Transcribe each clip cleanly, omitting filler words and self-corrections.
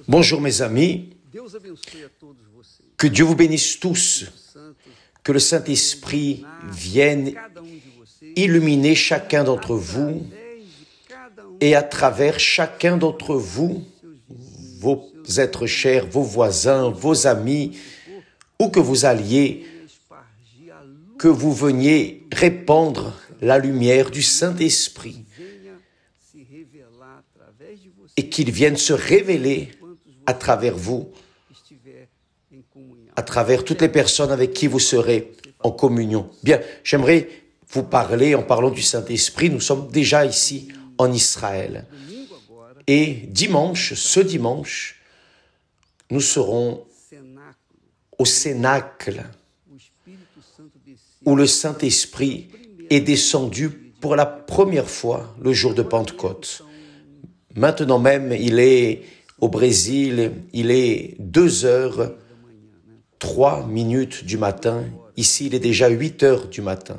Bonjour mes amis, que Dieu vous bénisse tous, que le Saint-Esprit vienne illuminer chacun d'entre vous et à travers chacun d'entre vous, vos êtres chers, vos voisins, vos amis, où que vous alliez, que vous veniez répandre la lumière du Saint-Esprit et qu'il vienne se révéler à travers vous, à travers toutes les personnes avec qui vous serez en communion. Bien, j'aimerais vous parler en parlant du Saint-Esprit. Nous sommes déjà ici en Israël. Et ce dimanche, nous serons au Cénacle, où le Saint-Esprit est descendu pour la première fois le jour de Pentecôte. Maintenant même, il est au Brésil, il est 2h03 du matin. Ici, il est déjà 8h du matin,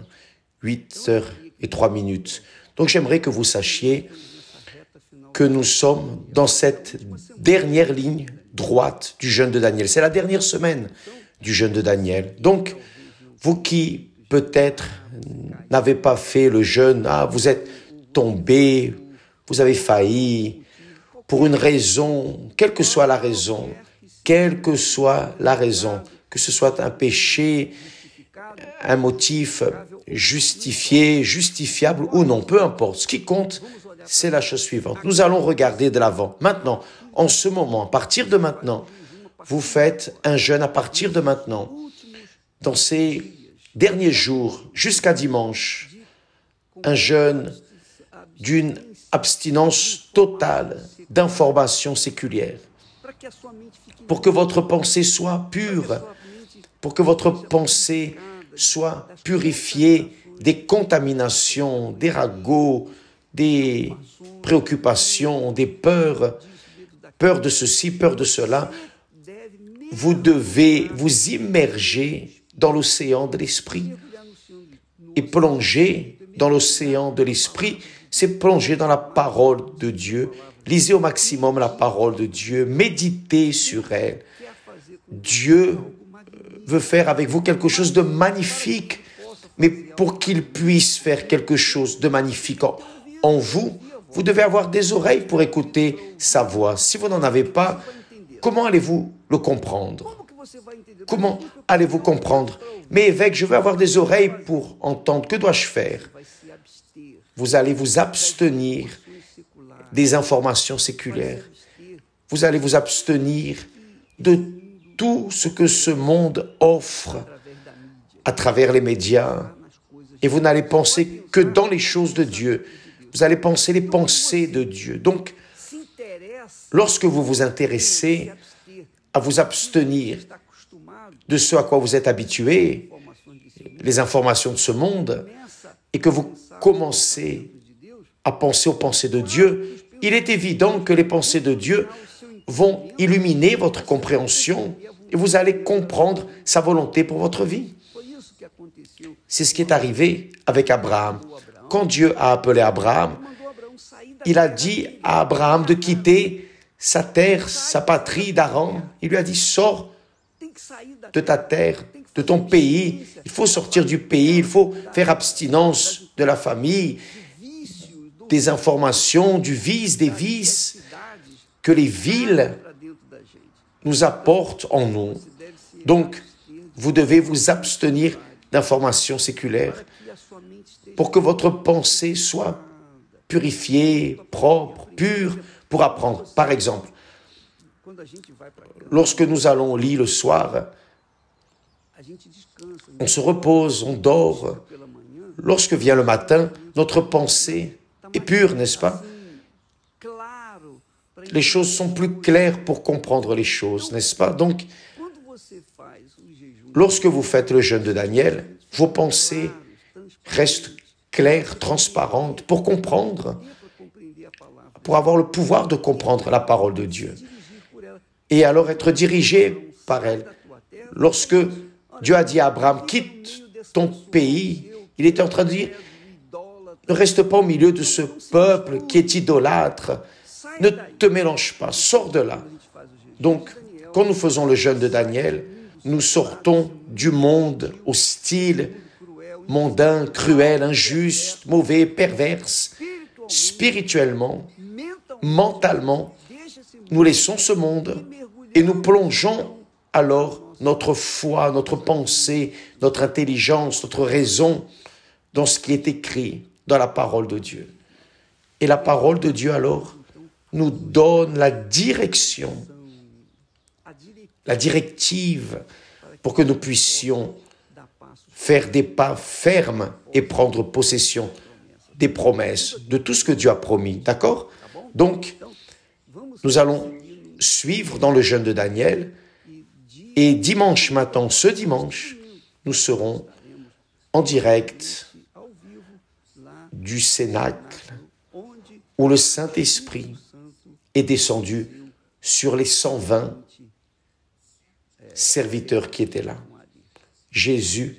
8h03. Donc, j'aimerais que vous sachiez que nous sommes dans cette dernière ligne droite du jeûne de Daniel. C'est la dernière semaine du jeûne de Daniel. Donc, vous qui peut-être n'avez pas fait le jeûne, vous êtes tombé, vous avez failli, pour une raison, quelle que soit la raison, que ce soit un péché, un motif justifiable ou non, peu importe. Ce qui compte, c'est la chose suivante. Nous allons regarder de l'avant. Maintenant, en ce moment, à partir de maintenant, vous faites un jeûne à partir de maintenant. Dans ces derniers jours, jusqu'à dimanche, un jeûne d'une abstinence totale d'informations séculières, pour que votre pensée soit pure, pour que votre pensée soit purifiée des contaminations, des ragots, des préoccupations, des peurs, peur de ceci, peur de cela. Vous devez vous immerger dans l'océan de l'esprit. Et plonger dans l'océan de l'esprit, c'est plonger dans la parole de Dieu. Lisez au maximum la parole de Dieu, méditez sur elle. Dieu veut faire avec vous quelque chose de magnifique, mais pour qu'il puisse faire quelque chose de magnifique en vous, vous devez avoir des oreilles pour écouter sa voix. Si vous n'en avez pas, comment allez-vous le comprendre? Comment allez-vous comprendre? Mais évêque, je veux avoir des oreilles pour entendre. Que dois-je faire? Vous allez vous abstenir des informations séculaires. Vous allez vous abstenir de tout ce que ce monde offre à travers les médias. Et vous n'allez penser que dans les choses de Dieu. Vous allez penser les pensées de Dieu. Donc, lorsque vous vous intéressez à vous abstenir de ce à quoi vous êtes habitué, les informations de ce monde, et que vous commencez à penser aux pensées de Dieu, il est évident que les pensées de Dieu vont illuminer votre compréhension et vous allez comprendre sa volonté pour votre vie. C'est ce qui est arrivé avec Abraham. Quand Dieu a appelé Abraham, il a dit à Abraham de quitter sa terre, sa patrie d'Haran. Il lui a dit, sors de ta terre, de ton pays. Il faut sortir du pays, il faut faire abstinence de la famille, des informations, du vice, des vices que les villes nous apportent en nous. Donc, vous devez vous abstenir d'informations séculaires pour que votre pensée soit purifiée, propre, pure, pour apprendre. Par exemple, lorsque nous allons au lit le soir, on se repose, on dort. Lorsque vient le matin, notre pensée est pure, n'est-ce pas? Les choses sont plus claires pour comprendre les choses, n'est-ce pas? Donc, lorsque vous faites le jeûne de Daniel, vos pensées restent claires, transparentes, pour comprendre, pour avoir le pouvoir de comprendre la parole de Dieu. Et alors être dirigé par elle. Lorsque Dieu a dit à Abraham, quitte ton pays, il était en train de dire, ne reste pas au milieu de ce peuple qui est idolâtre, Ne te mélange pas, sors de là. Donc, quand nous faisons le jeûne de Daniel, nous sortons du monde hostile, mondain, cruel, injuste, mauvais, perverse. Spirituellement, mentalement, nous laissons ce monde et nous plongeons alors notre foi, notre pensée, notre intelligence, notre raison dans ce qui est écrit dans la parole de Dieu. Et la parole de Dieu alors nous donne la direction, la directive pour que nous puissions faire des pas fermes et prendre possession des promesses, de tout ce que Dieu a promis. D'accord? Donc, nous allons suivre dans le jeûne de Daniel et dimanche matin, ce dimanche, nous serons en direct du Cénacle où le Saint-Esprit est descendu sur les 120 serviteurs qui étaient là. Jésus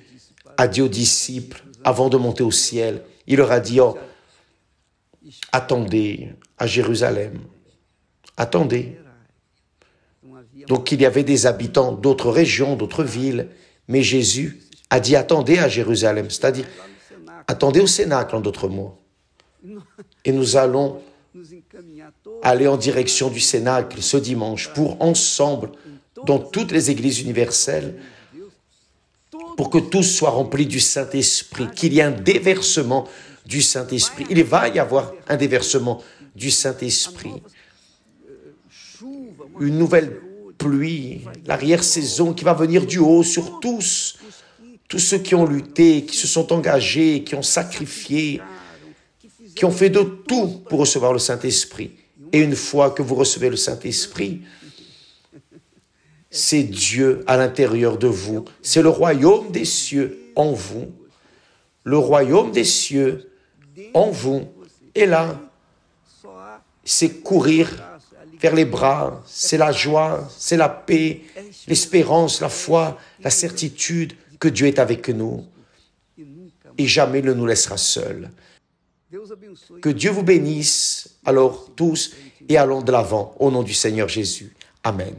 a dit aux disciples, avant de monter au ciel, il leur a dit, oh, attendez à Jérusalem, attendez. Donc il y avait des habitants d'autres régions, d'autres villes, mais Jésus a dit, attendez à Jérusalem, c'est-à-dire, attendez au Cénacle, en d'autres mots. Et nous allons aller en direction du Cénacle ce dimanche pour ensemble, dans toutes les églises universelles, pour que tous soient remplis du Saint-Esprit, qu'il y ait un déversement du Saint-Esprit. Il va y avoir un déversement du Saint-Esprit. Une nouvelle pluie, l'arrière-saison qui va venir du haut sur tous ceux qui ont lutté, qui se sont engagés, qui ont sacrifié, qui ont fait de tout pour recevoir le Saint-Esprit. Et une fois que vous recevez le Saint-Esprit, c'est Dieu à l'intérieur de vous. C'est le royaume des cieux en vous. Le royaume des cieux en vous. Et là, c'est courir vers les bras. C'est la joie, c'est la paix, l'espérance, la foi, la certitude que Dieu est avec nous. Et jamais ne nous laissera seuls. Que Dieu vous bénisse, alors tous, et allons de l'avant, au nom du Seigneur Jésus. Amen.